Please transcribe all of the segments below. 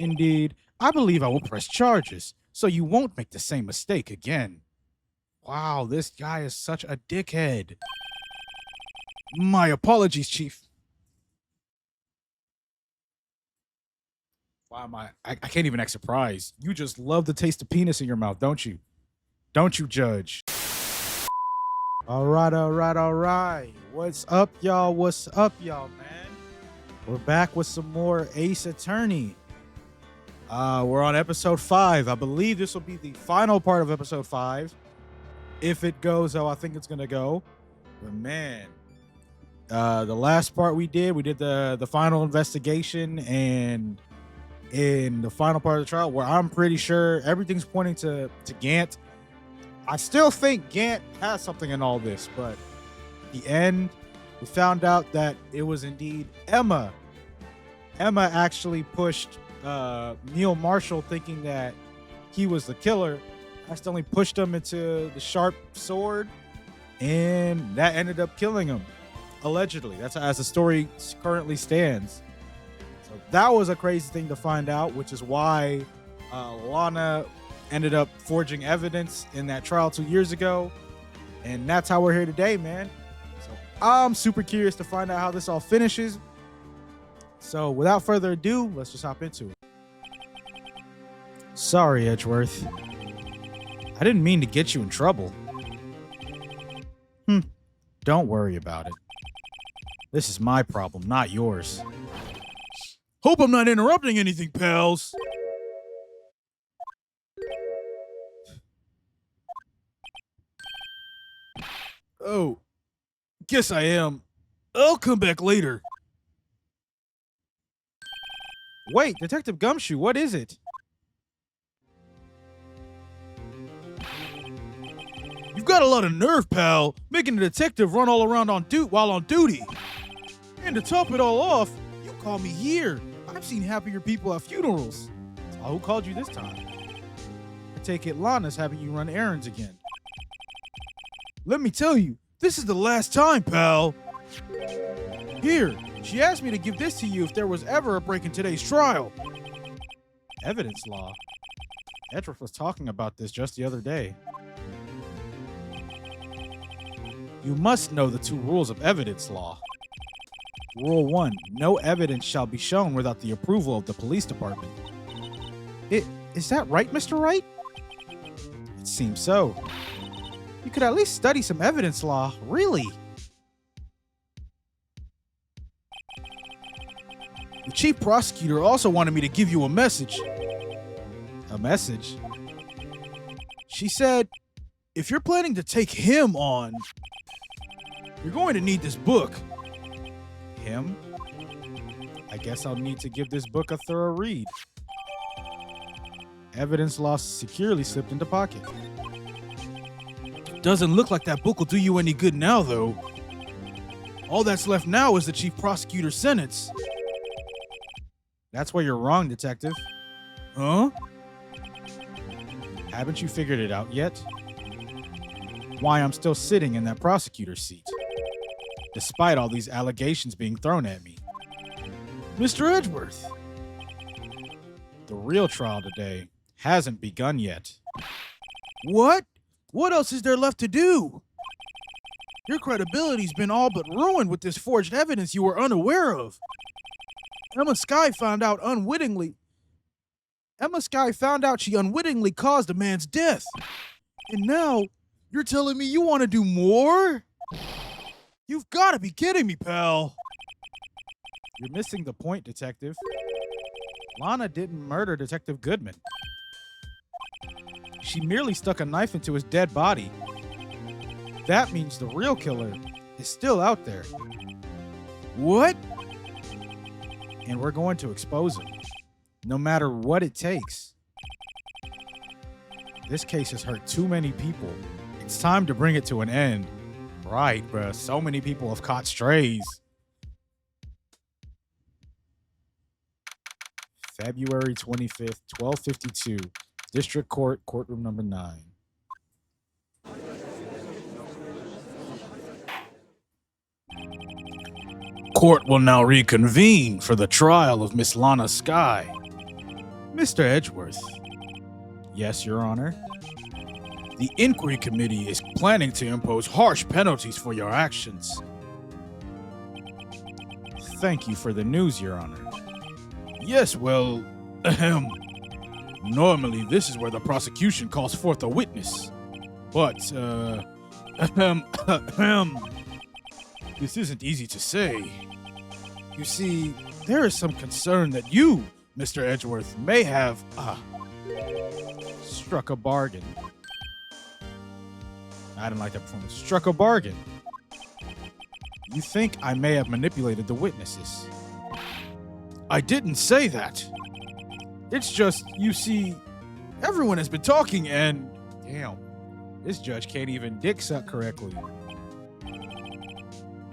Indeed, I believe I will press charges, so you won't make the same mistake again. Wow, this guy is such a dickhead. My apologies, Chief. Why am I can't even act surprised. You just love the taste of penis in your mouth, don't you? Don't you judge. All right, all right, all right. What's up, y'all? What's up, y'all, man? We're back with some more Ace Attorney. We're on episode 5. I believe this will be the final part of episode 5. If it goes how I think it's gonna go. But man, the last part we did the final investigation, and in the final part of the trial, where I'm pretty sure everything's pointing to Gant. I still think Gant has something in all this, but the end, we found out that it was indeed Emma. Emma actually pushed Neil Marshall, thinking that he was the killer. Accidentally pushed him into the sharp sword, and that ended up killing him, allegedly. That's as the story currently stands. So that was a crazy thing to find out, which is why Lana ended up forging evidence in that trial 2 years ago. And that's how we're here today, man. So I'm super curious to find out how this all finishes. So without further ado, let's just hop into it. Sorry, Edgeworth. I didn't mean to get you in trouble. Don't worry about it. This is my problem, not yours. Hope I'm not interrupting anything, pals. Oh, guess I am. I'll come back later. Wait, Detective Gumshoe, what is it? You've got a lot of nerve, pal, making a detective run all around while on duty. And to top it all off, you call me here. I've seen happier people at funerals. Oh, who called you this time? I take it Lana's having you run errands again. Let me tell you, this is the last time, pal. Here, she asked me to give this to you if there was ever a break in today's trial. Evidence law. Edgeworth was talking about this just the other day. You must know the 2 rules of evidence law. Rule 1, no evidence shall be shown without the approval of the police department. Is that right, Mr. Wright? It seems so. You could at least study some evidence law, really. The chief prosecutor also wanted me to give you a message. A message? She said, if you're planning to take him on, you're going to need this book. Him? I guess I'll need to give this book a thorough read. Evidence law securely slipped into pocket. Doesn't look like that book will do you any good now, though. All that's left now is the chief prosecutor's sentence. That's where you're wrong, detective. Huh? Haven't you figured it out yet? Why I'm still sitting in that prosecutor's seat, despite all these allegations being thrown at me. Mr. Edgeworth, the real trial today hasn't begun yet. What? What else is there left to do? Your credibility's been all but ruined with this forged evidence you were unaware of. Emma Skye found out she unwittingly caused a man's death. And now, you're telling me you want to do more? You've got to be kidding me, pal. You're missing the point, detective. Lana didn't murder Detective Goodman. She merely stuck a knife into his dead body. That means the real killer is still out there. What? And we're going to expose him, no matter what it takes. This case has hurt too many people. It's time to bring it to an end. Right, bruh. So many people have caught strays. February 25th, 1252. District Court, courtroom number 9. Court will now reconvene for the trial of Miss Lana Skye. Mr. Edgeworth. Yes, Your Honor. The inquiry committee is planning to impose harsh penalties for your actions. Thank you for the news, Your Honor. Yes, well, normally this is where the prosecution calls forth a witness. But, this isn't easy to say. You see, there is some concern that you, Mr. Edgeworth, may have, struck a bargain. I didn't like that performance. Struck a bargain. You think I may have manipulated the witnesses. I didn't say that. It's just, you see, everyone has been talking and... Damn, this judge can't even dick suck correctly.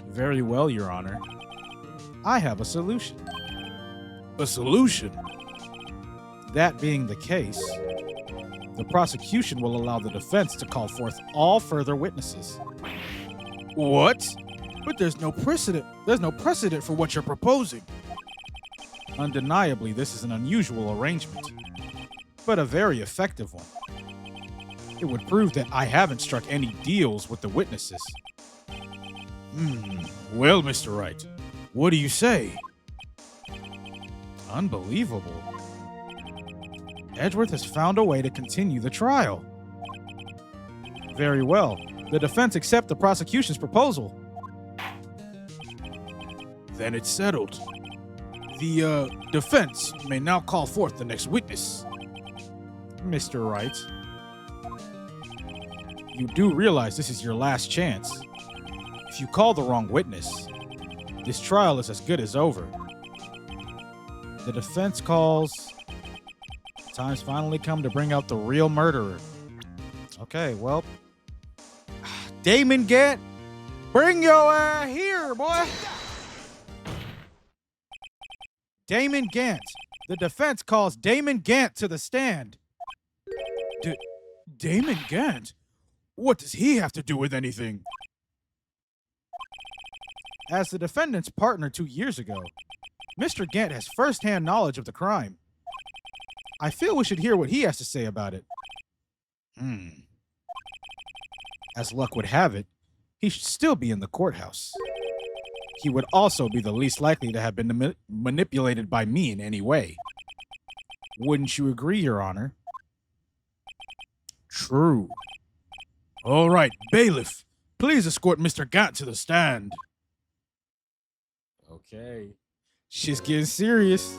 Very well, Your Honor. I have a solution. A solution? That being the case, the prosecution will allow the defense to call forth all further witnesses. What? But there's no precedent. There's no precedent for what you're proposing. Undeniably, this is an unusual arrangement, but a very effective one. It would prove that I haven't struck any deals with the witnesses. Well, Mr. Wright, what do you say? Unbelievable. Edgeworth has found a way to continue the trial. Very well. The defense accepts the prosecution's proposal. Then it's settled. The defense may now call forth the next witness. Mr. Wright, you do realize this is your last chance. If you call the wrong witness, this trial is as good as over. The defense calls. Time's finally come to bring out the real murderer. Okay, well. Damon Gant, bring your ass here, boy. Damon Gant. The defense calls Damon Gant to the stand. Damon Gant? What does he have to do with anything? As the defendant's partner 2 years ago, Mr. Gant has first-hand knowledge of the crime. I feel we should hear what he has to say about it. As luck would have it, he should still be in the courthouse. He would also be the least likely to have been manipulated by me in any way. Wouldn't you agree, Your Honor? True. All right, bailiff, please escort Mr. Gant to the stand. Okay. Shit's getting serious.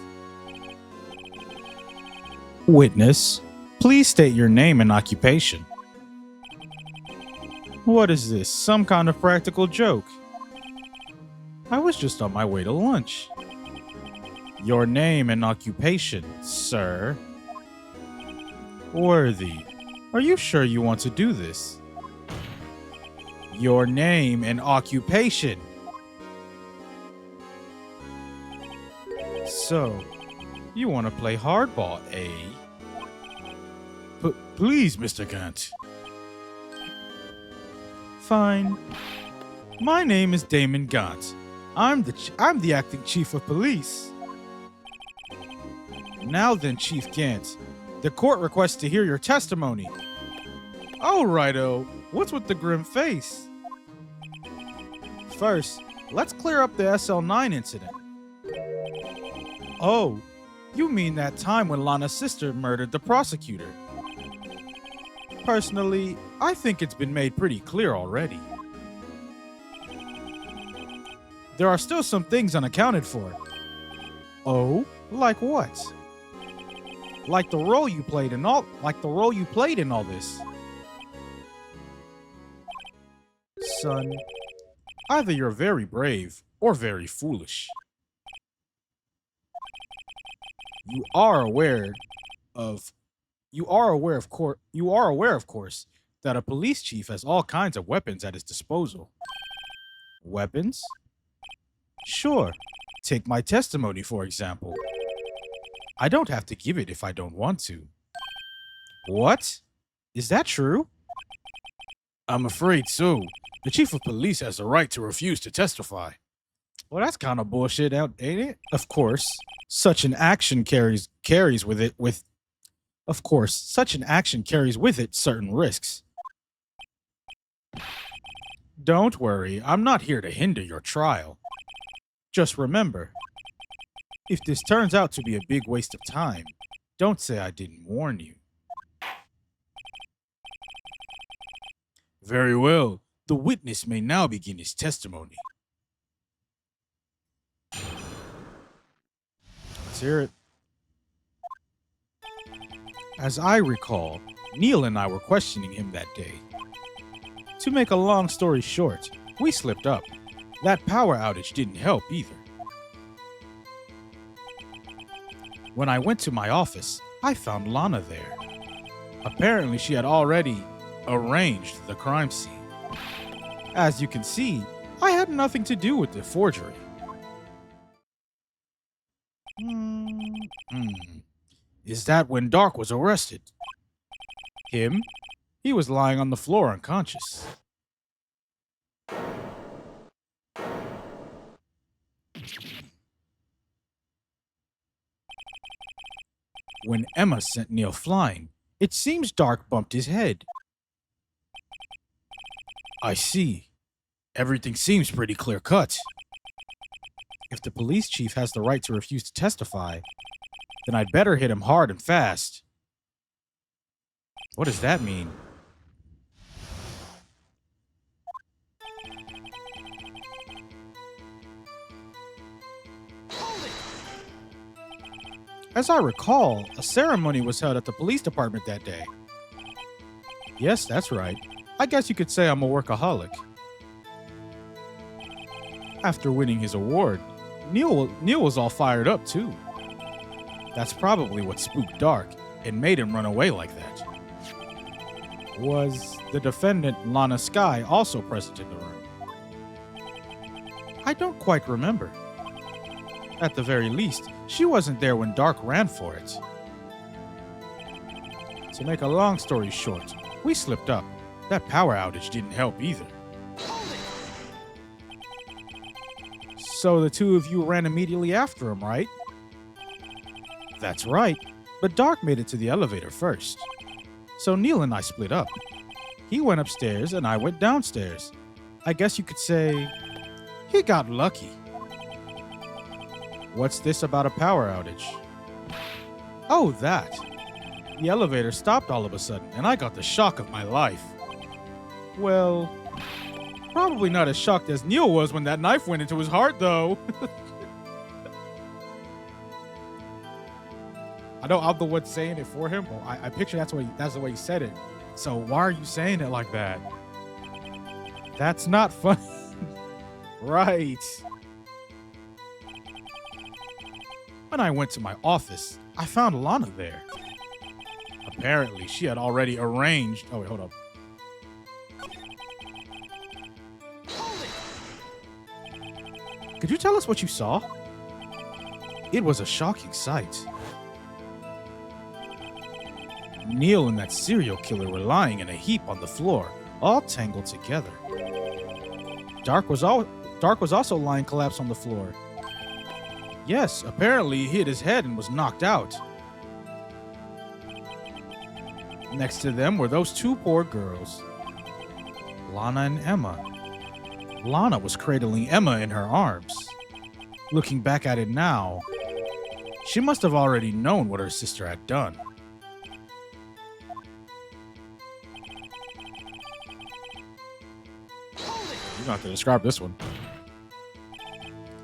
Witness, please state your name and occupation. What is this, some kind of practical joke? I was just on my way to lunch. Your name and occupation, sir. Worthy, are you sure you want to do this? Your name and occupation. So, you want to play hardball, eh? Please, Mr. Gant. Fine. My name is Damon Gant. I'm the acting chief of police. Now then, Chief Gant, the court requests to hear your testimony. Oh, righto. What's with the grim face? First, let's clear up the SL9 incident. Oh, you mean that time when Lana's sister murdered the prosecutor? Personally, I think it's been made pretty clear already. There are still some things unaccounted for. Oh, like what? Like the role you played in all this. Son, either you're very brave or very foolish. You are aware, of course, that a police chief has all kinds of weapons at his disposal. Weapons? Sure. Take my testimony, for example. I don't have to give it if I don't want to. What? Is that true? I'm afraid so. The chief of police has the right to refuse to testify. Well, that's kind of bullshit, ain't it? Of course, such an action carries with it with. Of course, such an action carries with it certain risks. Don't worry, I'm not here to hinder your trial. Just remember, if this turns out to be a big waste of time, don't say I didn't warn you. Very well. The witness may now begin his testimony. Let's hear it. As I recall, Neil and I were questioning him that day. To make a long story short, we slipped up. That power outage didn't help either. When I went to my office, I found Lana there. Apparently, she had already arranged the crime scene. As you can see, I had nothing to do with the forgery. Is that when Dark was arrested? Him? He was lying on the floor unconscious. When Emma sent Neil flying, it seems Dark bumped his head. I see. Everything seems pretty clear-cut. If the police chief has the right to refuse to testify, then I'd better hit him hard and fast. What does that mean? As I recall, a ceremony was held at the police department that day. Yes, that's right. I guess you could say I'm a workaholic. After winning his award, Neil was all fired up too. That's probably what spooked Dark and made him run away like that. Was the defendant, Lana Skye, also present in the room? I don't quite remember. At the very least, she wasn't there when Dark ran for it. To make a long story short, we slipped up. That power outage didn't help either. So the two of you ran immediately after him, right? That's right, but Dark made it to the elevator first. So Neil and I split up. He went upstairs and I went downstairs. I guess you could say he got lucky. What's this about a power outage? Oh, that. The elevator stopped all of a sudden and I got the shock of my life. Well, probably not as shocked as Neil was when that knife went into his heart, though. I know I'm the one saying it for him, but I picture that's the way he said it. So why are you saying it like that? That's not funny. Right. When I went to my office, I found Lana there. Apparently, she had already arranged... Oh, wait, hold up. Could you tell us what you saw? It was a shocking sight. Neil and that serial killer were lying in a heap on the floor, all tangled together. Dark was also lying collapsed on the floor. Yes, apparently he hit his head and was knocked out. Next to them were those two poor girls, Lana and Emma. Lana was cradling Emma in her arms. Looking back at it now, she must have already known what her sister had done. You don't have to describe this one.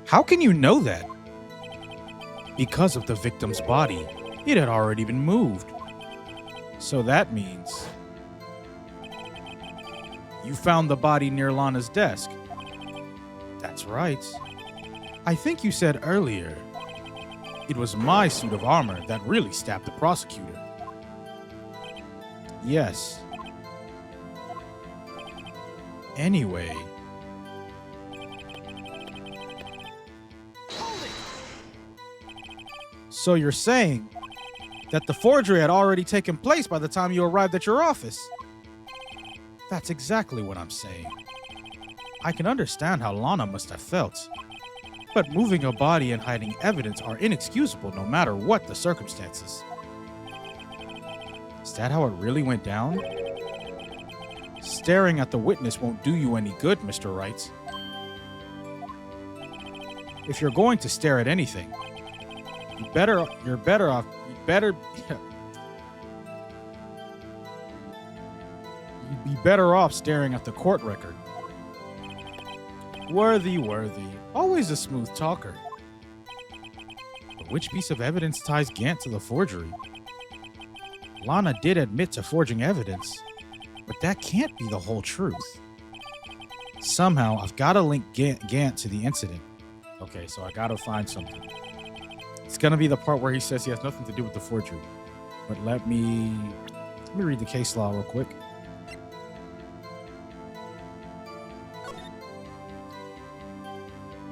How can you know that? Because of the victim's body, it had already been moved. So that means you found the body near Lana's desk. That's right. I think you said earlier it was my suit of armor that really stabbed the prosecutor. Yes. Anyway. So you're saying that the forgery had already taken place by the time you arrived at your office? That's exactly what I'm saying. I can understand how Lana must have felt. But moving a body and hiding evidence are inexcusable no matter what the circumstances. Is that how it really went down? Staring at the witness won't do you any good, Mr. Wright. If you're going to stare at anything, you'd be better off staring at the court record. Worthy, always a smooth talker. But which piece of evidence ties Gant to the forgery? Lana did admit to forging evidence, but that can't be the whole truth. Somehow, I've got to link Gant to the incident. Okay, so I got to find something. It's going to be the part where he says he has nothing to do with the forgery. But let me read the case law real quick.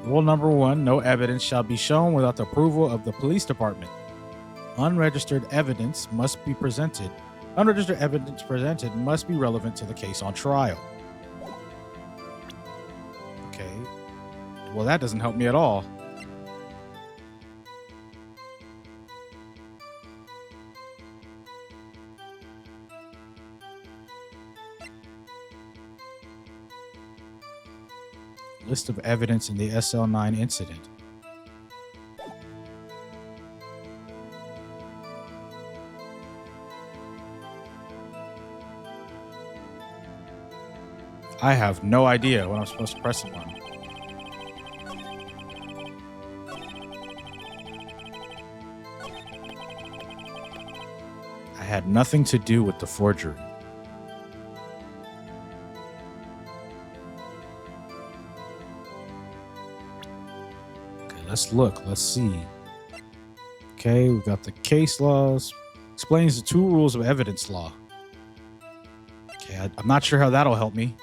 Rule number 1, no evidence shall be shown without the approval of the police department. Unregistered evidence must be presented. Unregistered evidence presented must be relevant to the case on trial. Okay. Well, that doesn't help me at all. List of evidence in the SL9 incident. I have no idea what I'm supposed to press it on. I had nothing to do with the forgery. Let's look. Let's see. Okay, we've got the case laws. Explains the 2 rules of evidence law. Okay, I'm not sure how that'll help me.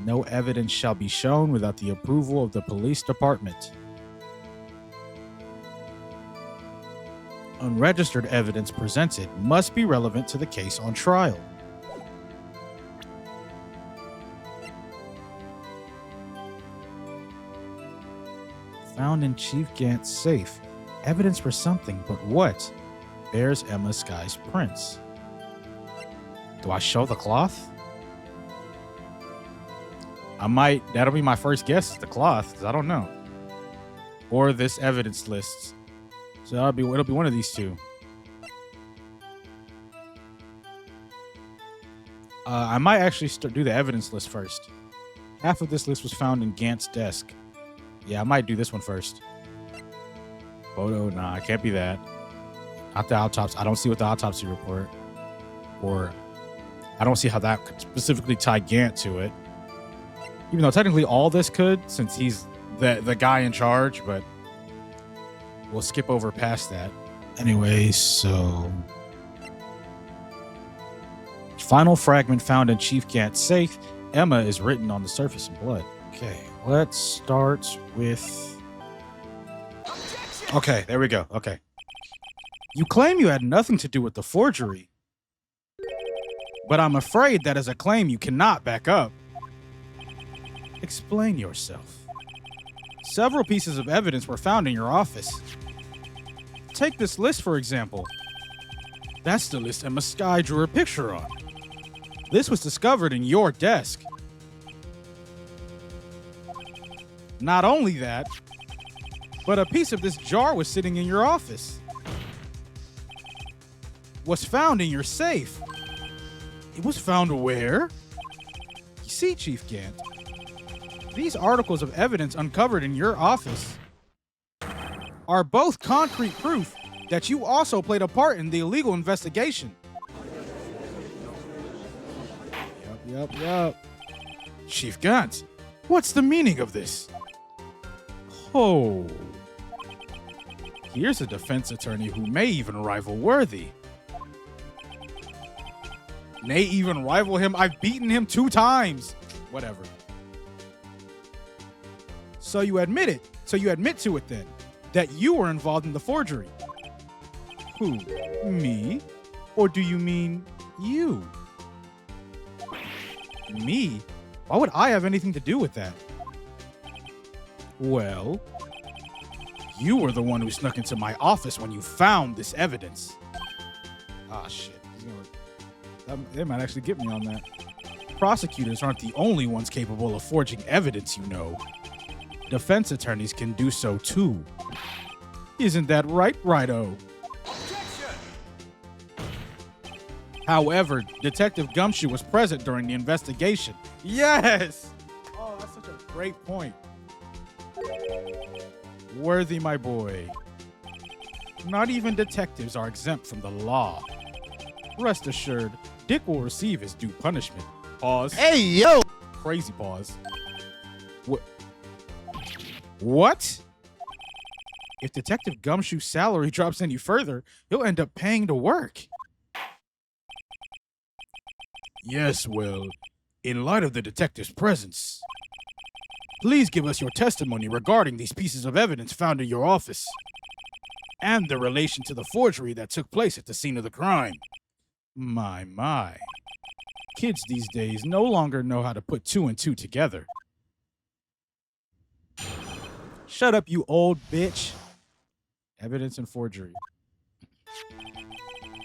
No evidence shall be shown without the approval of the police department. Unregistered evidence presented must be relevant to the case on trial. Found in Chief Gant's safe. Evidence for something, but what? Bears Emma Sky's prints. Do I show the cloth? That'll be my first guess, the cloth, because I don't know. Or this evidence list. So it'll be one of these two. I might actually do the evidence list first. Half of this list was found in Gant's desk. Yeah, I might do this one first. Photo, nah, it can't be that. Not the autopsy. I don't see what the autopsy report. Or I don't see how that could specifically tie Gant to it. Even though technically all this could, since he's the guy in charge, but we'll skip over past that. Anyway, so final fragment found in Chief Gant's safe. Emma is written on the surface in blood. Okay, let's start with... Okay, there we go. Okay. You claim you had nothing to do with the forgery, but I'm afraid that is a claim you cannot back up. Explain yourself. Several pieces of evidence were found in your office. Take this list, for example. That's the list Emma Sky drew her picture on. This was discovered in your desk. Not only that, but a piece of this jar was sitting in your office. Was found in your safe. It was found where? You see, Chief Gant, these articles of evidence uncovered in your office are both concrete proof that you also played a part in the illegal investigation. Yup. Chief Gant, what's the meaning of this? Oh. Here's a defense attorney who may even rival Worthy. May even rival him? I've beaten him 2 times. Whatever. So you admit it. So you admit to it then, that you were involved in the forgery. Who? Me? Or do you mean you? Me? Why would I have anything to do with that? Well, you were the one who snuck into my office when you found this evidence. Ah, shit. They might actually get me on that. Prosecutors aren't the only ones capable of forging evidence, you know. Defense attorneys can do so too. Isn't that right, Righto? However, Detective Gumshoe was present during the investigation. Yes! Oh, that's such a great point. Worthy, my boy. Not even detectives are exempt from the law. Rest assured, Dick will receive his due punishment. Pause. Hey, yo! Crazy pause. What? If Detective Gumshoe's salary drops any further, he'll end up paying to work. Yes, well, in light of the detective's presence, please give us your testimony regarding these pieces of evidence found in your office and the relation to the forgery that took place at the scene of the crime. My. Kids these days no longer know how to put two and two together. Shut up, you old bitch. Evidence and forgery.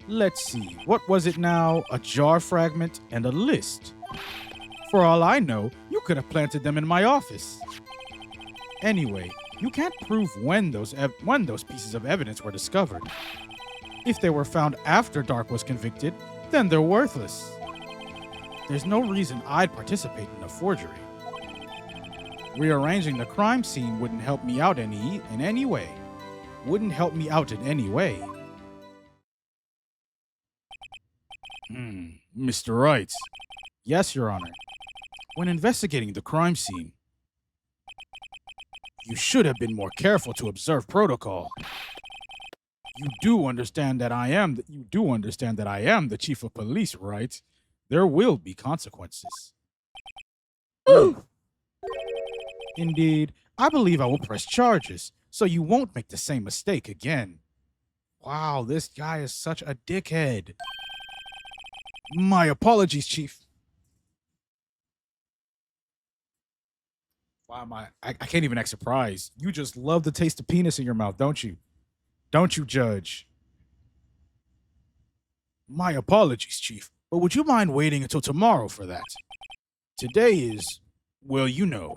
Let's see. What was it now? A jar fragment and a list. For all I know, you could have planted them in my office. Anyway, you can't prove when those pieces of evidence were discovered. If they were found after Dark was convicted, then they're worthless. There's no reason I'd participate in a forgery. Rearranging the crime scene wouldn't help me out in any way. Wouldn't help me out in any way. Mr. Wright. Yes, Your Honor. When investigating the crime scene, you should have been more careful to observe protocol. You do understand that I am the chief of police, right? There will be consequences. Indeed, I believe I will press charges, so you won't make the same mistake again. Wow, this guy is such a dickhead. My apologies, Chief. Why I can't even act surprised. You just love the taste of penis in your mouth, don't you? Don't you, Judge? My apologies, Chief, but would you mind waiting until tomorrow for that? Today is, well, you know.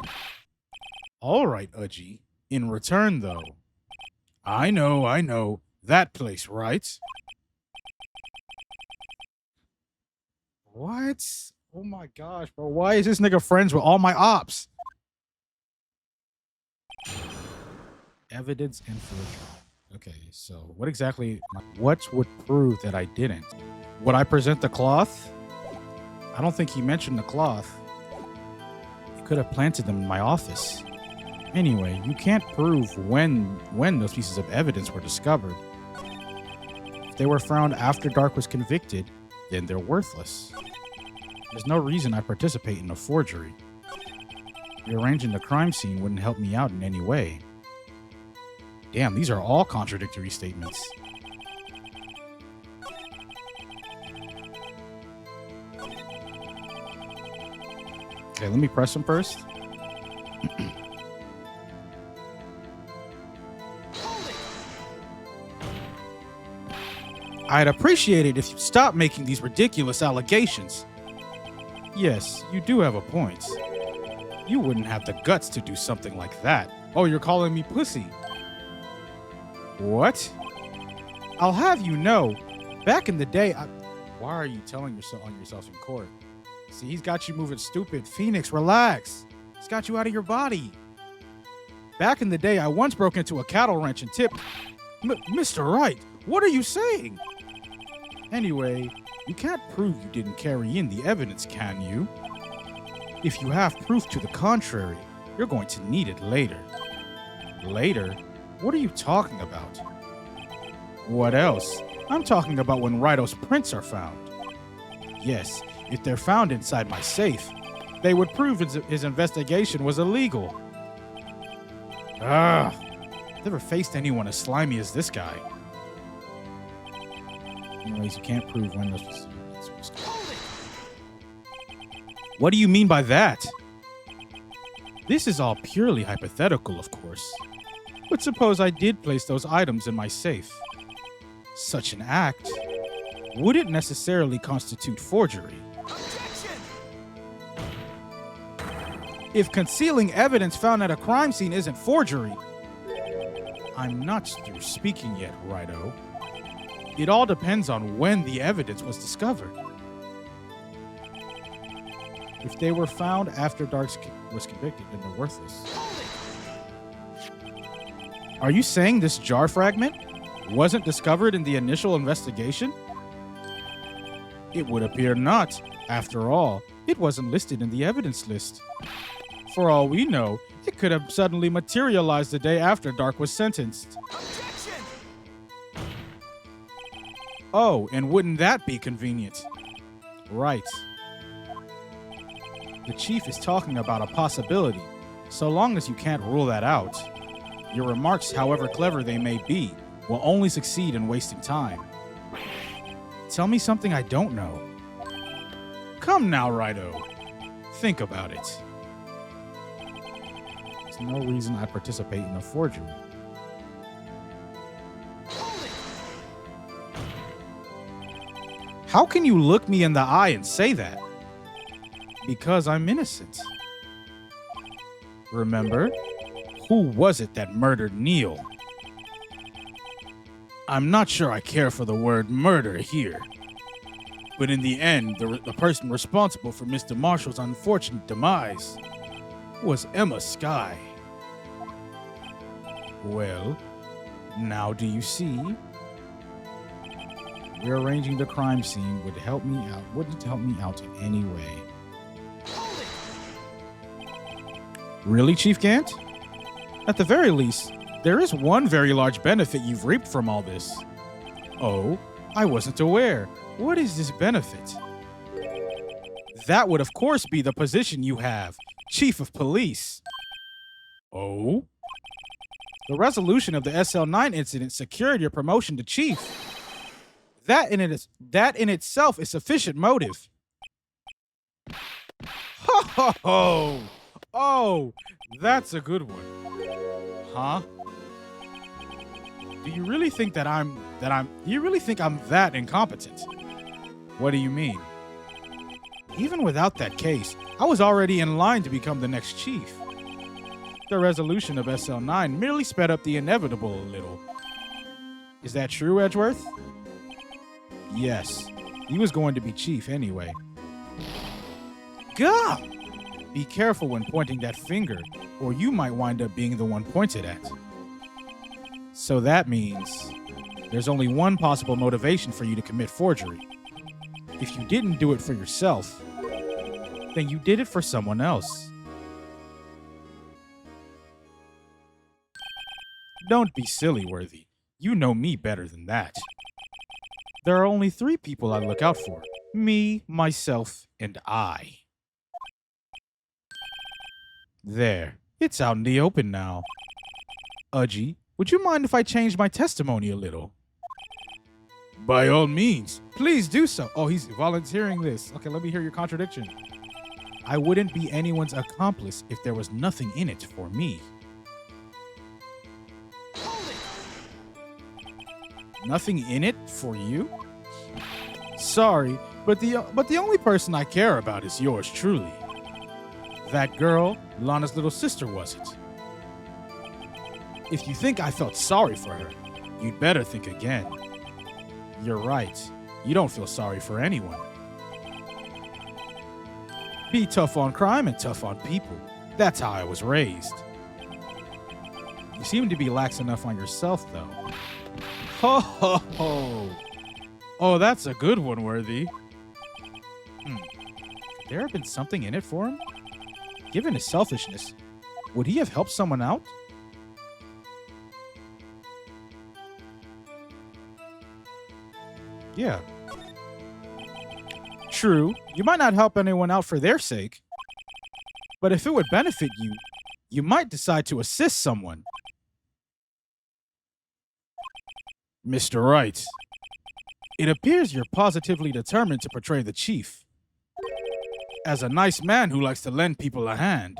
All right, Udgy. In return, though. I know. That place, right? What? Oh my gosh, bro. Why is this nigga friends with all my ops? Evidence and forgery. Okay, so what would prove that I didn't? Would I present the cloth? I don't think he mentioned the cloth. He could have planted them in my office. Anyway, you can't prove when those pieces of evidence were discovered. If they were found after Dark was convicted, then they're worthless. There's no reason I participate in a forgery. Rearranging the crime scene wouldn't help me out in any way. Damn, these are all contradictory statements. Okay, let me press them first. I'd appreciate it if you stop making these ridiculous allegations. Yes, you do have a point. You wouldn't have the guts to do something like that. Oh, you're calling me pussy. What? I'll have you know, back in the day, why are you telling yourself in court? See, he's got you moving stupid. Phoenix, relax. He's got you out of your body. Back in the day, I once broke into a cattle ranch and tipped... Mr. Wright, what are you saying? Anyway, you can't prove you didn't carry in the evidence, can you? If you have proof to the contrary, you're going to need it later. Later? What are you talking about? What else? I'm talking about when Righto's prints are found. Yes, if they're found inside my safe, they would prove his investigation was illegal. Never faced anyone as slimy as this guy. Anyways, you can't prove when those was. What do you mean by that? This is all purely hypothetical, of course. But suppose I did place those items in my safe. Such an act wouldn't necessarily constitute forgery. If concealing evidence found at a crime scene isn't forgery, I'm not through speaking yet, Righto. It all depends on when the evidence was discovered. If they were found after Dark was convicted, then they're worthless. Are you saying this jar fragment wasn't discovered in the initial investigation? It would appear not. After all, it wasn't listed in the evidence list. For all we know, it could have suddenly materialized the day after Dark was sentenced. Objection! Oh, and wouldn't that be convenient? Right. The chief is talking about a possibility, so long as you can't rule that out. Your remarks, however clever they may be, will only succeed in wasting time. Tell me something I don't know. Come now, Righto. Think about it. There's no reason I participate in a forgery. How can you look me in the eye and say that? Because I'm innocent. Remember? Who was it that murdered Neil? I'm not sure I care for the word murder here. But in the end, the person responsible for Mr. Marshall's unfortunate demise was Emma Skye. Well, now do you see? Rearranging the crime scene wouldn't help me out in any way. Really, Chief Gant? At the very least, there is one very large benefit you've reaped from all this. Oh, I wasn't aware. What is this benefit? That would of course be the position you have, Chief of Police. Oh? The resolution of the SL9 incident secured your promotion to Chief. That in itself is sufficient motive. Ho ho ho! Oh, that's a good one. Huh? Do you really think I'm that incompetent? What do you mean? Even without that case, I was already in line to become the next chief. The resolution of SL9 merely sped up the inevitable a little. Is that true, Edgeworth? Yes. He was going to be chief anyway. Gah! Be careful when pointing that finger, or you might wind up being the one pointed at. So that means there's only one possible motivation for you to commit forgery. If you didn't do it for yourself, then you did it for someone else. Don't be silly, Worthy. You know me better than that. There are only 3 people I look out for. Me, myself, and I. There. It's out in the open now. Udgy, would you mind if I changed my testimony a little? By all means. Please do so. Oh, he's volunteering this. Okay, let me hear your contradiction. I wouldn't be anyone's accomplice if there was nothing in it for me. Nothing in it for you? Sorry, but the only person I care about is yours truly. That girl, Lana's little sister, was it? If you think I felt sorry for her, you'd better think again. You're right. You don't feel sorry for anyone. Be tough on crime and tough on people. That's how I was raised. You seem to be lax enough on yourself, though. Ho ho ho! Oh, that's a good one, Worthy. Could there have been something in it for him? Given his selfishness, would he have helped someone out? Yeah. True, you might not help anyone out for their sake. But if it would benefit you, you might decide to assist someone. Mr. Wright, it appears you're positively determined to portray the chief as a nice man who likes to lend people a hand.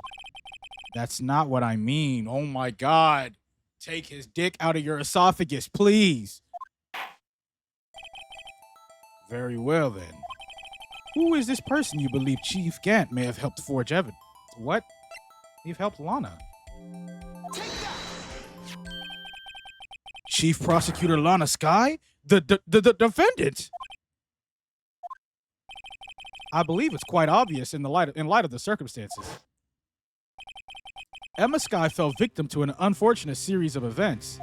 That's not what I mean. Oh my God. Take his dick out of your esophagus, please. Very well, then. Who is this person you believe Chief Gant may have helped forge evidence? What? You've helped Lana. Chief Prosecutor Lana Sky? The defendant? I believe it's quite obvious in light of the circumstances. Emma Sky fell victim to an unfortunate series of events.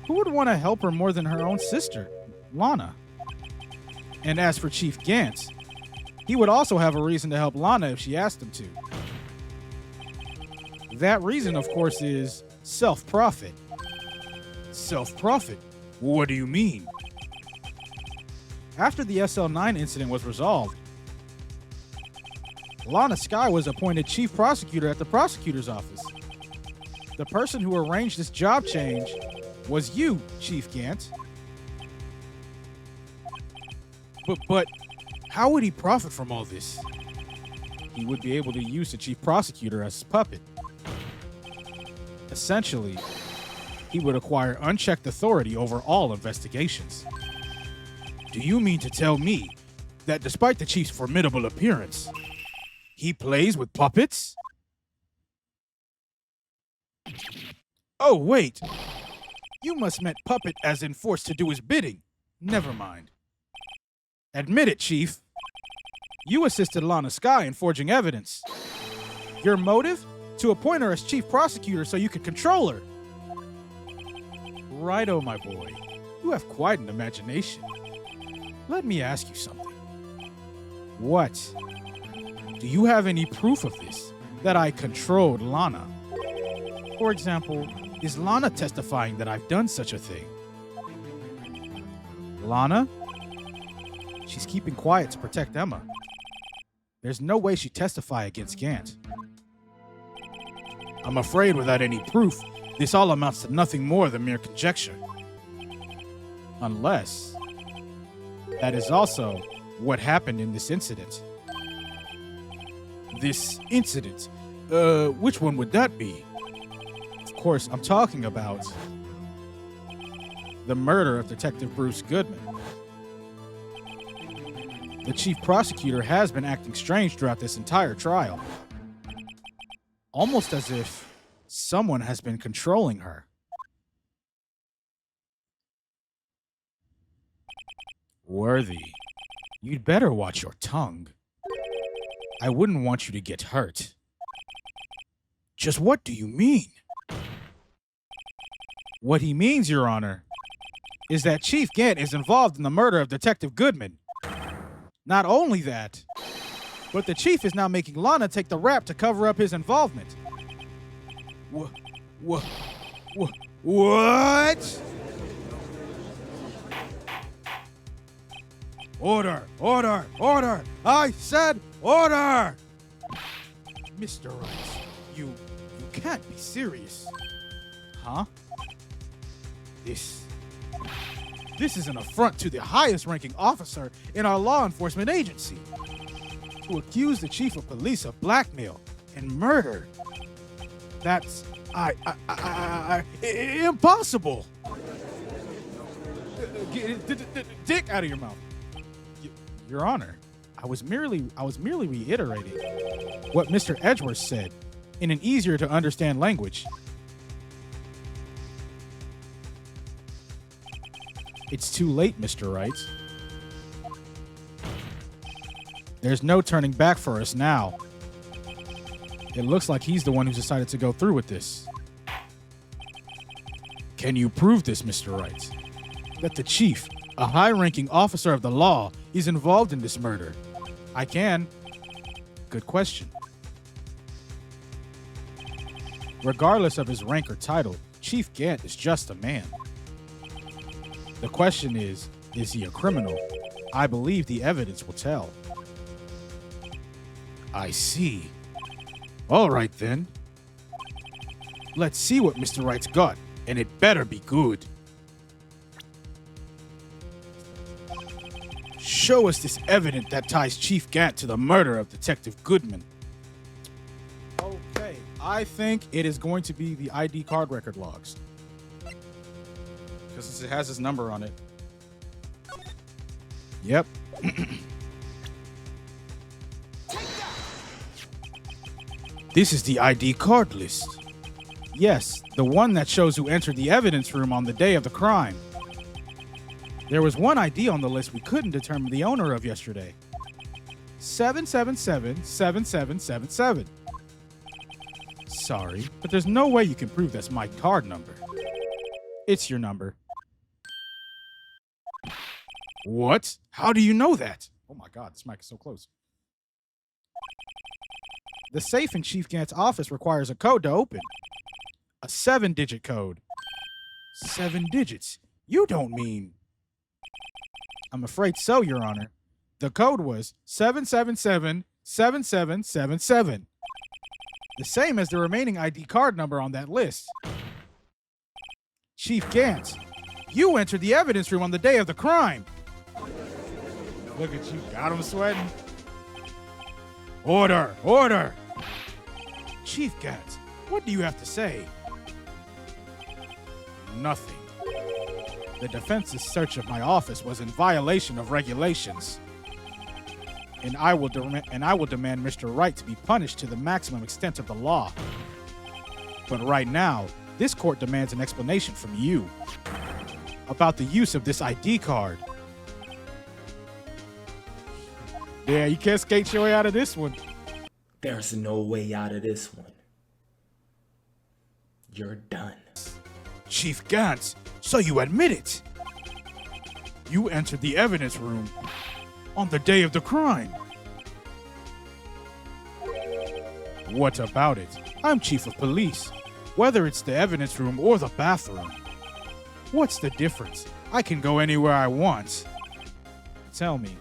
Who would want to help her more than her own sister, Lana? And as for Chief Gant, he would also have a reason to help Lana if she asked him to. That reason, of course, is self-profit. Self-profit? What do you mean? After the SL9 incident was resolved, Lana Sky was appointed chief prosecutor at the prosecutor's office. The person who arranged this job change was you, Chief Gant. But how would he profit from all this? He would be able to use the chief prosecutor as his puppet. Essentially, he would acquire unchecked authority over all investigations. Do you mean to tell me that despite the chief's formidable appearance, he plays with puppets? Oh, wait. You must meant puppet as in forced to do his bidding. Never mind. Admit it, Chief. You assisted Lana Sky in forging evidence. Your motive? To appoint her as chief prosecutor so you could control her. Righto, my boy. You have quite an imagination. Let me ask you something. What? Do you have any proof of this? That I controlled Lana? For example, is Lana testifying that I've done such a thing? Lana? She's keeping quiet to protect Emma. There's no way she'd testify against Gant. I'm afraid without any proof, this all amounts to nothing more than mere conjecture. Unless that is also what happened in this incident. This incident? Which one would that be? Of course, I'm talking about the murder of Detective Bruce Goodman. The chief prosecutor has been acting strange throughout this entire trial. Almost as if someone has been controlling her. Worthy, you'd better watch your tongue. I wouldn't want you to get hurt. Just what do you mean? What he means, Your Honor, is that Chief Gant is involved in the murder of Detective Goodman. Not only that, but the chief is now making Lana take the rap to cover up his involvement. What? Order, order, order! I said order! Mr. Wright, you can't be serious. Huh? This is an affront to the highest ranking officer in our law enforcement agency. To accuse the chief of police of blackmail and murder. That's impossible. Dick out of your mouth. Your Honor, I was merely reiterating what Mr. Edgeworth said in an easier to understand language. It's too late, Mr. Wright. There's no turning back for us now. It looks like he's the one who's decided to go through with this. Can you prove this, Mr. Wright? That the chief, a high-ranking officer of the law, is involved in this murder? I can. Good question. Regardless of his rank or title, Chief Gant is just a man. The question is he a criminal? I believe the evidence will tell. I see. All right, then. Let's see what Mr. Wright's got, and it better be good. Show us this evidence that ties Chief Gant to the murder of Detective Goodman. Okay, I think it is going to be the ID card record logs. Because it has his number on it. Yep. This is the ID card list. Yes, the one that shows who entered the evidence room on the day of the crime. There was one ID on the list we couldn't determine the owner of yesterday. 777-7777. Sorry, but there's no way you can prove that's my card number. It's your number. What? How do you know that? Oh my God, this mic is so close. The safe in Chief Gant's office requires a code to open. A 7-digit code. 7 digits? You don't mean... I'm afraid so, Your Honor. The code was 777-7777. The same as the remaining ID card number on that list. Chief Gant, you entered the evidence room on the day of the crime. Look at you, got him sweating. Order, order. Chief Gant, what do you have to say? Nothing. The defense's search of my office was in violation of regulations. And I will demand Mr. Wright to be punished to the maximum extent of the law. But right now, this court demands an explanation from you about the use of this ID card. Yeah, you can't skate your way out of this one. There's no way out of this one. You're done. Chief Gantz, so you admit it. You entered the evidence room on the day of the crime. What about it? I'm chief of police, whether it's the evidence room or the bathroom. What's the difference? I can go anywhere I want. Tell me,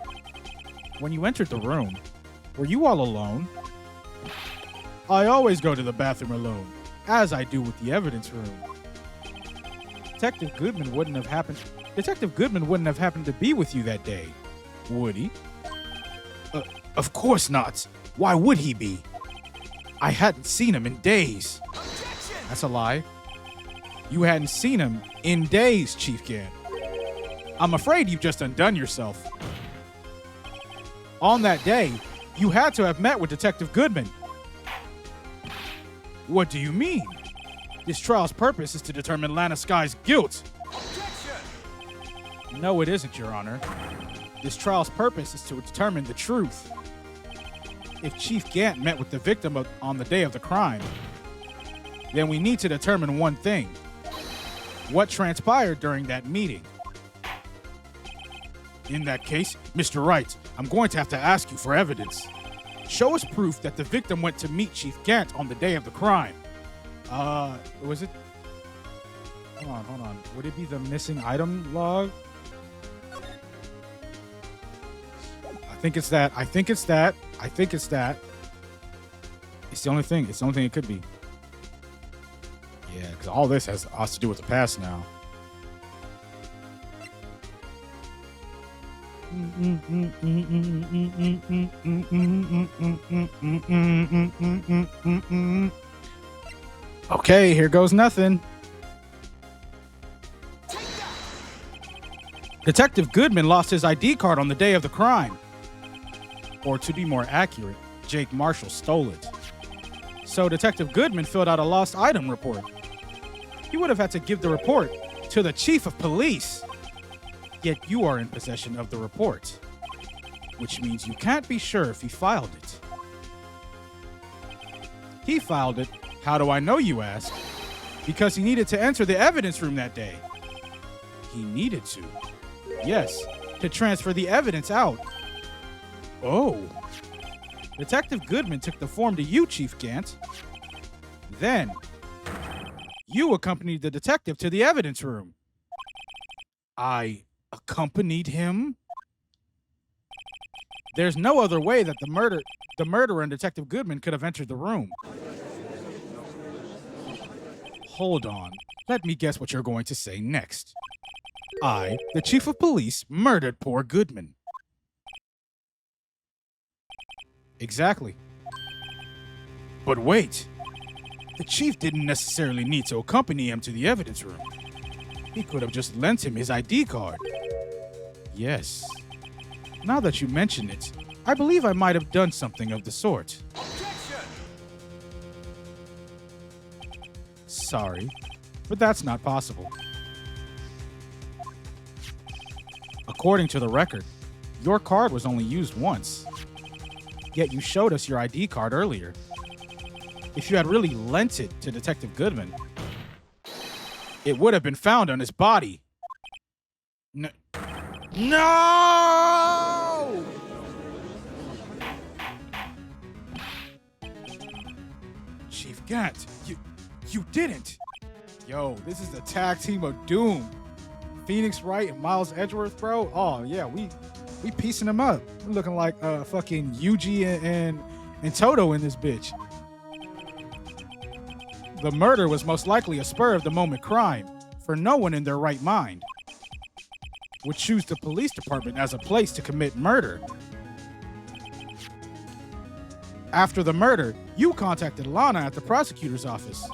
when you entered the room, were you all alone? I always go to the bathroom alone, as I do with the evidence room. Detective Goodman wouldn't have happened to be with you that day, would he? Of course not. Why would he be? I hadn't seen him in days. Objection! That's a lie. You hadn't seen him in days, Chief Gant. I'm afraid you've just undone yourself. On that day, you had to have met with Detective Goodman. What do you mean? This trial's purpose is to determine Lana Sky's guilt. Objection! No, it isn't, Your Honor. This trial's purpose is to determine the truth. If Chief Gant met with the victim on the day of the crime, then we need to determine one thing. What transpired during that meeting? In that case, Mr. Wright, I'm going to have to ask you for evidence. Show us proof that the victim went to meet Chief Gant on the day of the crime. Was it? Hold on. Would it be the missing item log? I think it's that. It's the only thing. It's the only thing it could be. Yeah, because all this has to do with the past now. Okay, here goes nothing. Detective Goodman lost his ID card on the day of the crime. Or to be more accurate, Jake Marshall stole it. So Detective Goodman filled out a lost item report. He would have had to give the report to the chief of police. Yet you are in possession of the report, which means you can't be sure if he filed it. He filed it. How do I know, you ask? Because he needed to enter the evidence room that day. He needed to. Yes, to transfer the evidence out. Oh. Detective Goodman took the form to you, Chief Gant. Then, you accompanied the detective to the evidence room. I accompanied him? There's no other way that the murderer and Detective Goodman could have entered the room. Hold on. Let me guess what you're going to say next. I, the chief of police, murdered poor Goodman. Exactly. But wait. The chief didn't necessarily need to accompany him to the evidence room. He could have just lent him his ID card. Yes. Now that you mention it, I believe I might have done something of the sort. Objection! Sorry, but that's not possible. According to the record, your card was only used once. Yet you showed us your ID card earlier. If you had really lent it to Detective Goodman, it would have been found on his body. No! Chief Gant, you didn't. Yo, this is the tag team of doom. Phoenix Wright and Miles Edgeworth, bro. Oh yeah, we piecing them up. We're looking like fucking Yuji and Toto in this bitch. The murder was most likely a spur-of-the-moment crime, for no one in their right mind would choose the police department as a place to commit murder. After the murder, you contacted Lana at the prosecutor's office.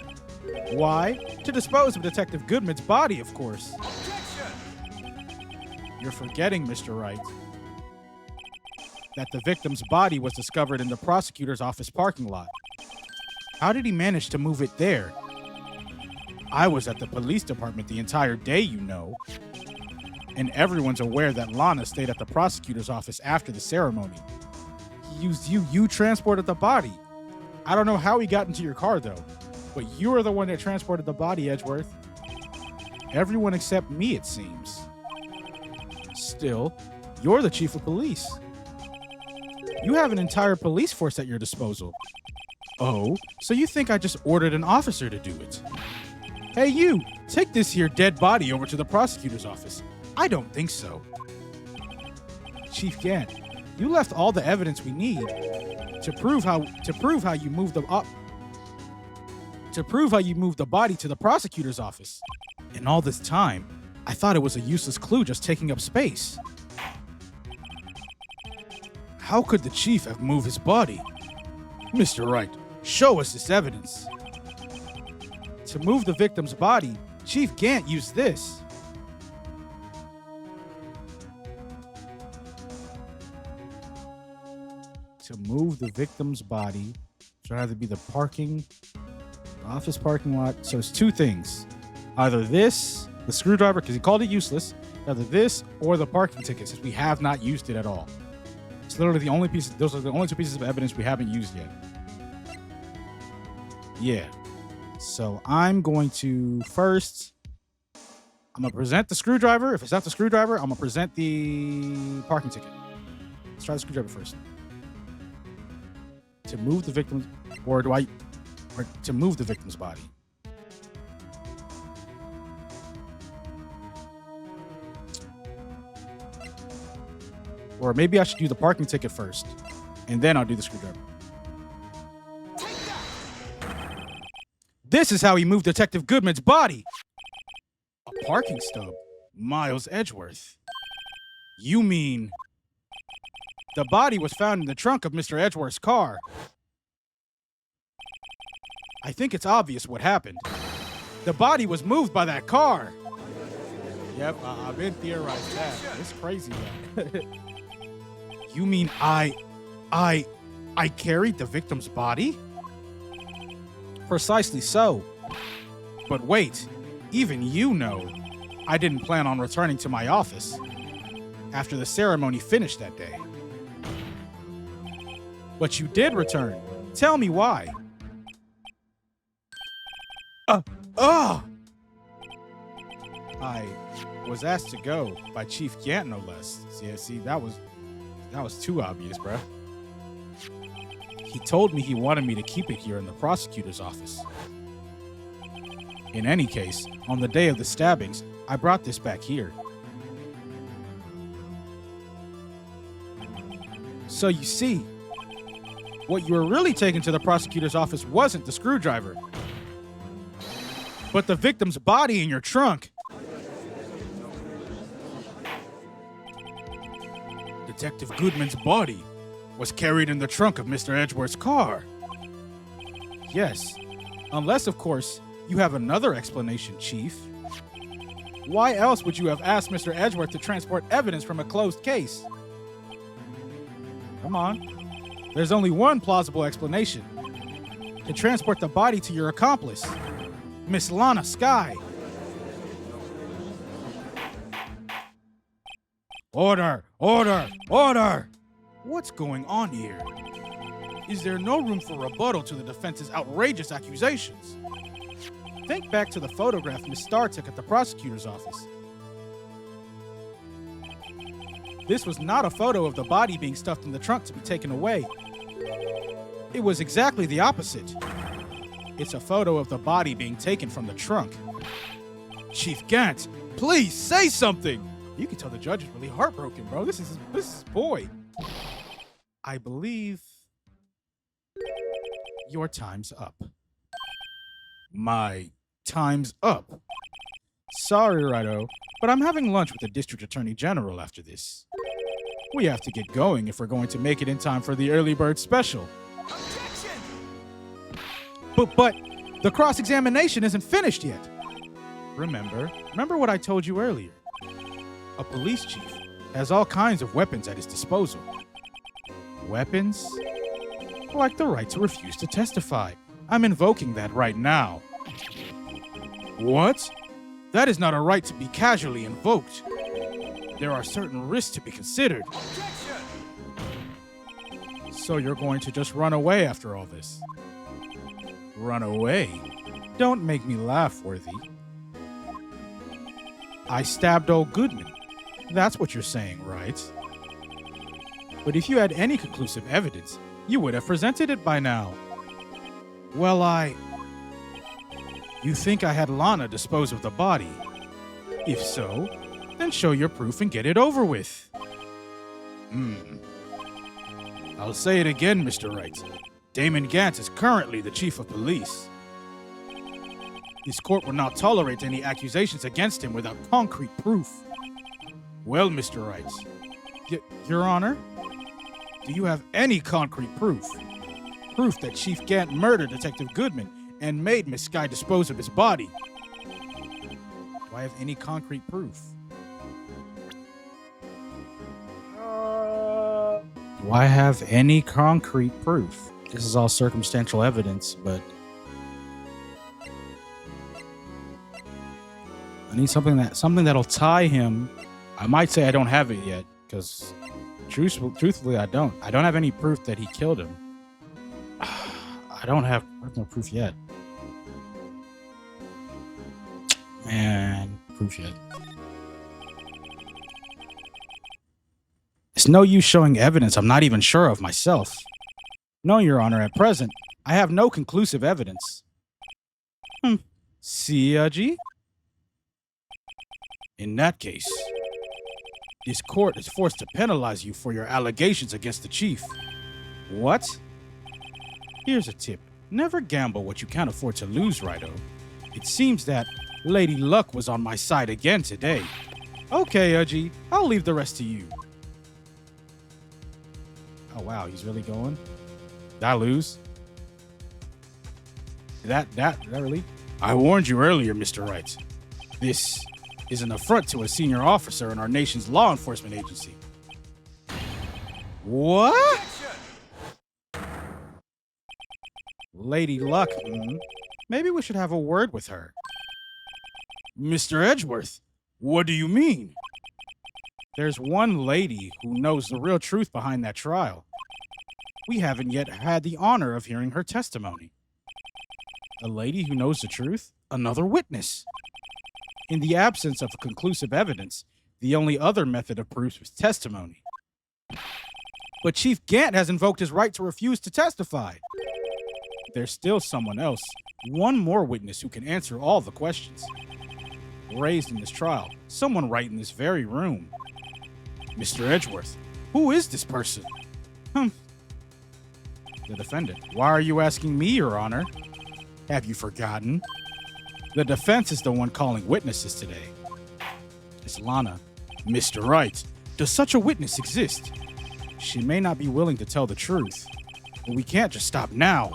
Why? To dispose of Detective Goodman's body, of course. You're forgetting, Mr. Wright, that the victim's body was discovered in the prosecutor's office parking lot. How did he manage to move it there? I was at the police department the entire day, you know. And everyone's aware that Lana stayed at the prosecutor's office after the ceremony. He used you. You transported the body. I don't know how he got into your car, though. But you were the one that transported the body, Edgeworth. Everyone except me, it seems. Still, you're the chief of police. You have an entire police force at your disposal. Oh, so you think I just ordered an officer to do it? Hey, you, take this here dead body over to the prosecutor's office. I don't think so. Chief Gant, you left all the evidence we need to prove how you moved the body to the prosecutor's office. In all this time, I thought it was a useless clue just taking up space. How could the chief have moved his body? Mr. Wright, show us this evidence. To move the victim's body, Chief Gant used this. To move the victim's body, so it had to be the office parking lot. So it's two things. Either this, the screwdriver, because he called it useless, either this or the parking ticket, since we have not used it at all. It's literally the only piece. Those are the only two pieces of evidence we haven't used yet. Yeah. So I'm going to first, I'm going to present the screwdriver. If it's not the screwdriver, I'm going to present the parking ticket. Let's try the screwdriver first. To move the victim, or to move the victim's body. Or maybe I should do the parking ticket first, and then I'll do the screwdriver. This is how he moved Detective Goodman's body. A parking stub. Miles Edgeworth. You mean the body was found in the trunk of Mr. Edgeworth's car? I think it's obvious what happened. The body was moved by that car. Yep, I've been theorized that. It's crazy, man. You mean I carried the victim's body? Precisely so. But wait, even you know I didn't plan on returning to my office after the ceremony finished that day. But you did return. Tell me why. I was asked to go by Chief Gant, no less. Yeah, see, that was too obvious, bruh. He told me he wanted me to keep it here in the prosecutor's office. In any case, on the day of the stabbings, I brought this back here. So you see, what you were really taking to the prosecutor's office wasn't the screwdriver, but the victim's body in your trunk. Detective Goodman's body was carried in the trunk of Mr. Edgeworth's car. Yes, Unless, of course, you have another explanation, Chief. Why else would you have asked Mr. Edgeworth to transport evidence from a closed case? Come on. There's only one plausible explanation. To transport the body to your accomplice, Miss Lana Skye. Order! Order! Order! What's going on here? Is there no room for rebuttal to the defense's outrageous accusations? Think back to the photograph Miss Starr took at the prosecutor's office. This was not a photo of the body being stuffed in the trunk to be taken away. It was exactly the opposite. It's a photo of the body being taken from the trunk. Chief Gant, please say something! You can tell the judge is really heartbroken, bro. This is his boy. I believe your time's up. My time's up. Sorry, Righto, but I'm having lunch with the District Attorney General after this. We have to get going if we're going to make it in time for the early bird special. Objection! But the cross-examination isn't finished yet. Remember what I told you earlier. A police chief has all kinds of weapons at his disposal. Weapons? Like the right to refuse to testify. I'm invoking that right now. What? That is not a right to be casually invoked. There are certain risks to be considered. Objection! So you're going to just run away after all this? Run away? Don't make me laugh, Worthy. I stabbed old Goodman. That's what you're saying, right? But if you had any conclusive evidence, you would have presented it by now. Well, You think I had Lana dispose of the body? If so, then show your proof and get it over with. I'll say it again, Mr. Wright. Damon Gant is currently the chief of police. This court will not tolerate any accusations against him without concrete proof. Well, Mr. Wright, Your Honor, do you have any concrete proof? Proof that Chief Gant murdered Detective Goodman and made Miss Skye dispose of his body? Do I have any concrete proof? Do I have any concrete proof? This is all circumstantial evidence, but I need something that'll tie him. I might say I don't have it yet, because truthfully, I don't. I don't have any proof that he killed him. I have no proof yet. Man, proof yet. It's no use showing evidence I'm not even sure of myself. No, Your Honor, at present, I have no conclusive evidence. See, G? In that case, this court is forced to penalize you for your allegations against the chief. What? Here's a tip. Never gamble what you can't afford to lose, Righto. It seems that Lady Luck was on my side again today. Okay, Udgy, I'll leave the rest to you. Oh, wow, he's really going? Did I lose? Did that really? I warned you earlier, Mr. Wright. This is an affront to a senior officer in our nation's law enforcement agency. What? Lady Luck, Maybe we should have a word with her. Mr. Edgeworth, what do you mean? There's one lady who knows the real truth behind that trial. We haven't yet had the honor of hearing her testimony. A lady who knows the truth? Another witness. In the absence of conclusive evidence, the only other method of proof was testimony. But Chief Gant has invoked his right to refuse to testify. There's still someone else, one more witness who can answer all the questions raised in this trial, someone right in this very room. Mr. Edgeworth, who is this person? The defendant. Why are you asking me, Your Honor? Have you forgotten? The defense is the one calling witnesses today. It's Lana. Mr. Wright, does such a witness exist? She may not be willing to tell the truth, but we can't just stop now.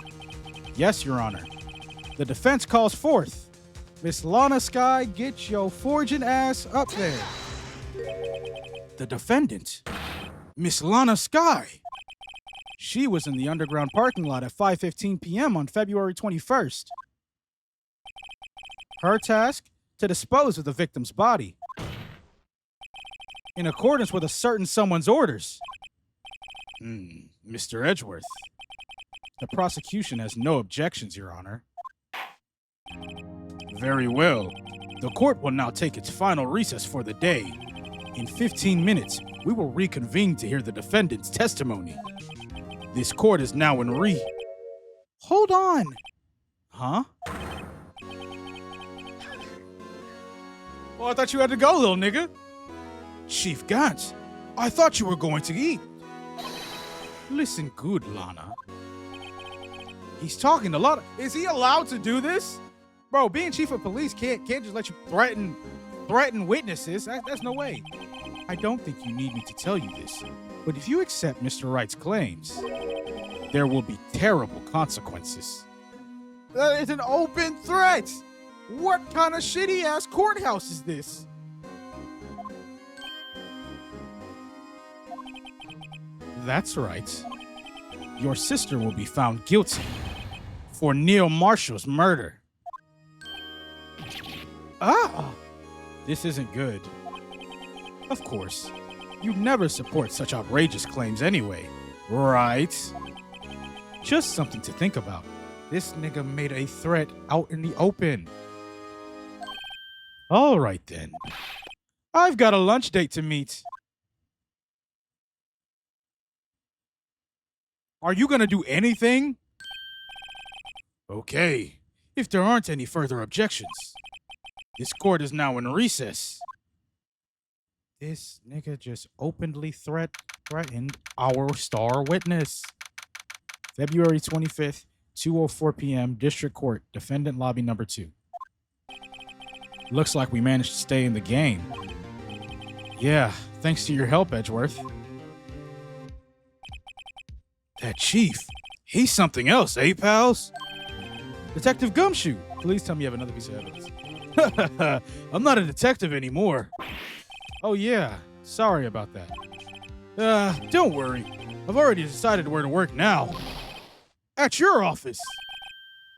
Yes, Your Honor. The defense calls forth. Miss Lana Sky, get your forging ass up there. The defendant, Miss Lana Sky. She was in the underground parking lot at 5:15 p.m. on February 21st. Her task, to dispose of the victim's body. In accordance with a certain someone's orders. Mr. Edgeworth. The prosecution has no objections, Your Honor. Very well. The court will now take its final recess for the day. In 15 minutes, we will reconvene to hear the defendant's testimony. This court is now in Hold on. Huh? Oh, I thought you had to go, little nigga. Chief Gantz, I thought you were going to eat. Listen good, Lana. He's talking a lot. Is he allowed to do this? Bro, being chief of police can't just let you threaten witnesses. That's no way. I don't think you need me to tell you this, but if you accept Mr. Wright's claims, there will be terrible consequences. That is an open threat. What kind of shitty-ass courthouse is this? That's right. Your sister will be found guilty for Neil Marshall's murder. This isn't good. Of course, you'd never support such outrageous claims anyway, right? Just something to think about. This nigga made a threat out in the open. All right then. I've got a lunch date to meet. Are you gonna do anything? Okay, if there aren't any further objections. This court is now in recess. This nigga just openly threatened our star witness. February 25th, 2:04 p.m., District Court, Defendant Lobby Number 2. Looks like we managed to stay in the game. Yeah, thanks to your help, Edgeworth. That chief, he's something else, eh, pals? Detective Gumshoe, please tell me you have another piece of evidence. I'm not a detective anymore. Oh yeah, sorry about that. Don't worry. I've already decided where to work now. At your office.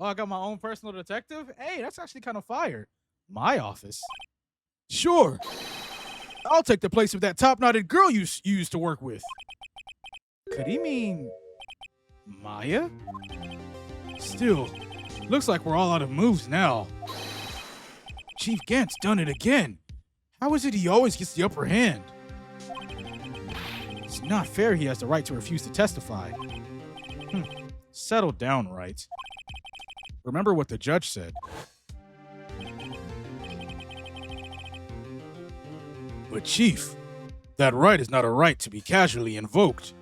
Oh, I got my own personal detective? Hey, that's actually kind of fire. My office? Sure. I'll take the place of that top-knotted girl you used to work with. Could he mean Maya? Still, looks like we're all out of moves now. Chief Gant's done it again. How is it he always gets the upper hand? It's not fair he has the right to refuse to testify. Settle down, Wright. Remember what the judge said. But Chief, that right is not a right to be casually invoked.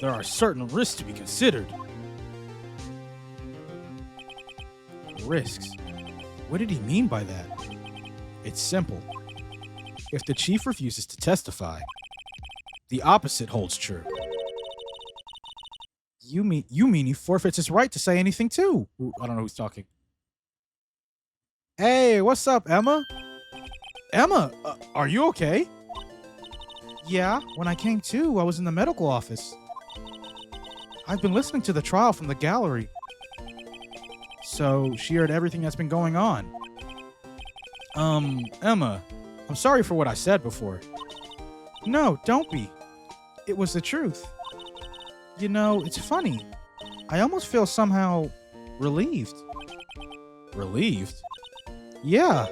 There are certain risks to be considered. Risks? What did he mean by that? It's simple. If the chief refuses to testify, the opposite holds true. You mean he forfeits his right to say anything too? Ooh, I don't know who's talking. Hey, what's up, Emma? Emma, are you okay? Yeah, when I came to, I was in the medical office. I've been listening to the trial from the gallery. So she heard everything that's been going on. Emma, I'm sorry for what I said before. No, don't be. It was the truth. You know, it's funny. I almost feel somehow relieved. Relieved? Yeah.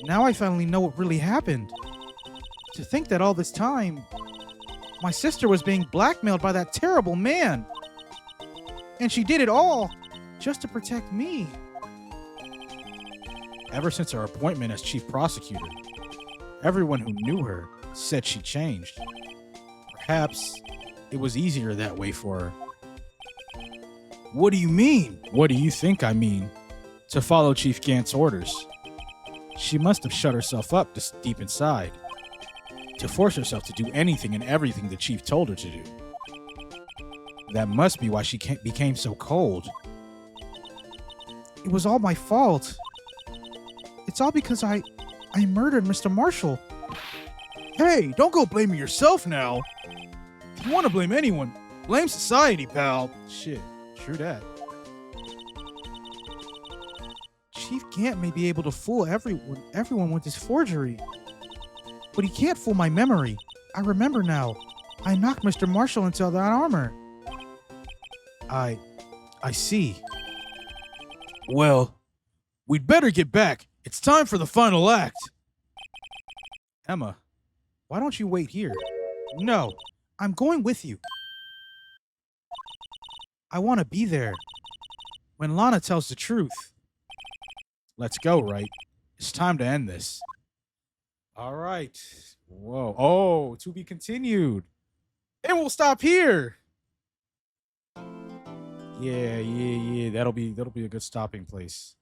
Now I finally know what really happened. To think that all this time, my sister was being blackmailed by that terrible man. And she did it all just to protect me. Ever since her appointment as chief prosecutor, everyone who knew her said she changed. Perhaps it was easier that way for her. What do you mean? What do you think I mean? To follow Chief Gant's orders. She must have shut herself up just deep inside, to force herself to do anything and everything the chief told her to do. That must be why she became so cold. It was all my fault. It's all because I murdered Mr. Marshall. Hey, don't go blaming yourself now. If you want to blame anyone, blame society, pal. Shit, true that. Chief Gant may be able to fool everyone with his forgery. But he can't fool my memory. I remember now. I knocked Mr. Marshall into that armor. I see. Well, we'd better get back. It's time for the final act. Emma, why don't you wait here? No, I'm going with you. I want to be there when Lana tells the truth. Let's go, Wright. It's time to end this. All right. Whoa. Oh, to be continued. And we'll stop here. Yeah. That'll be a good stopping place.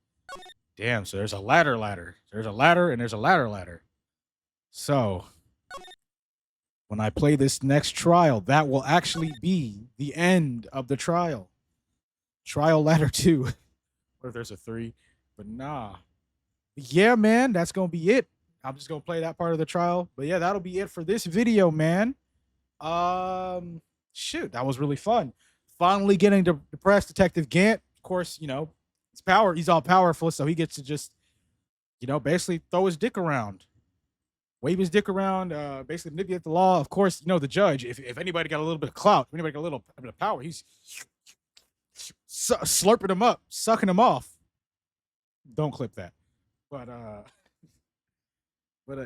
Damn, so there's a ladder. There's a ladder and there's a ladder. So when I play this next trial, that will actually be the end of the trial. Trial ladder 2. What if there's a 3? But nah. Yeah, man, that's gonna be it. I'm just gonna play that part of the trial. But yeah, that'll be it for this video, man. Shoot, that was really fun. Finally getting to press Detective Gant. Of course, you know, he's all powerful, so he gets to just, you know, basically throw his dick around. Wave his dick around, basically manipulate the law. Of course, you know, the judge, if anybody got a little bit of clout, if anybody got a little bit of power, he's slurping him up, sucking him off. Don't clip that. But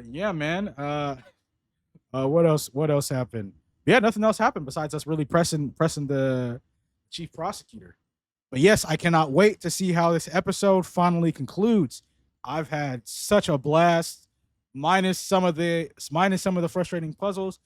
yeah, man. What else happened? Yeah, nothing else happened besides us really pressing the chief prosecutor. But yes, I cannot wait to see how this episode finally concludes. I've had such a blast, minus some of the frustrating puzzles.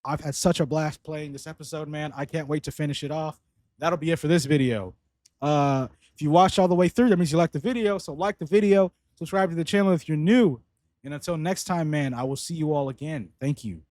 I've had such a blast playing this episode, man. I can't wait to finish it off. That'll be it for this video. If you watched all the way through, that means you liked the video. So like the video, subscribe to the channel if you're new. And until next time, man, I will see you all again. Thank you.